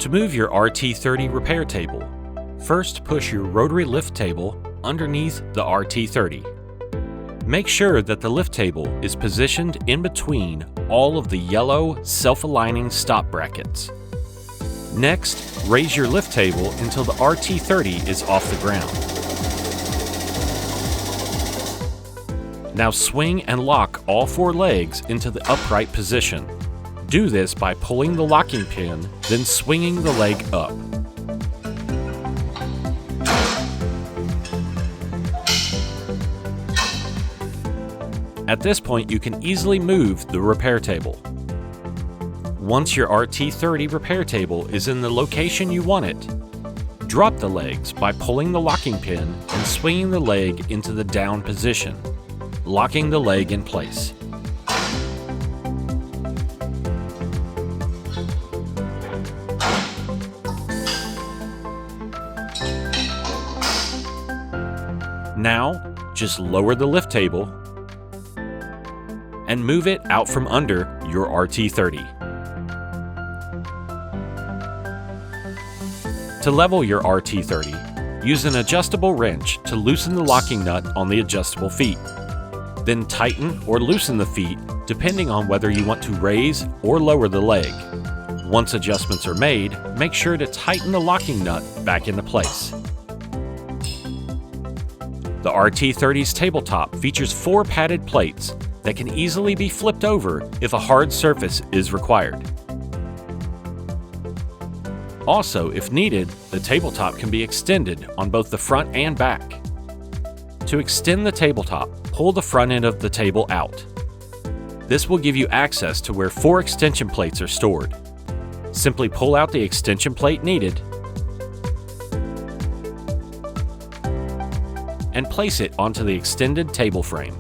To move your RT30 repair table, first push your rotary lift table underneath the RT30. Make sure that the lift table is positioned in between all of the yellow self-aligning stop brackets. Next, raise your lift table until the RT30 is off the ground. Now swing and lock all 4 legs into the upright position. Do this by pulling the locking pin, then swinging the leg up. At this point, you can easily move the repair table. Once your RT30 repair table is in the location you want it, drop the legs by pulling the locking pin and swinging the leg into the down position, locking the leg in place. Now, just lower the lift table and move it out from under your RT30. To level your RT30, use an adjustable wrench to loosen the locking nut on the adjustable feet. Then tighten or loosen the feet depending on whether you want to raise or lower the leg. Once adjustments are made, make sure to tighten the locking nut back into place. The RT30's tabletop features 4 padded plates that can easily be flipped over if a hard surface is required. Also, if needed, the tabletop can be extended on both the front and back. To extend the tabletop, pull the front end of the table out. This will give you access to where 4 extension plates are stored. Simply pull out the extension plate needed and place it onto the extended table frame.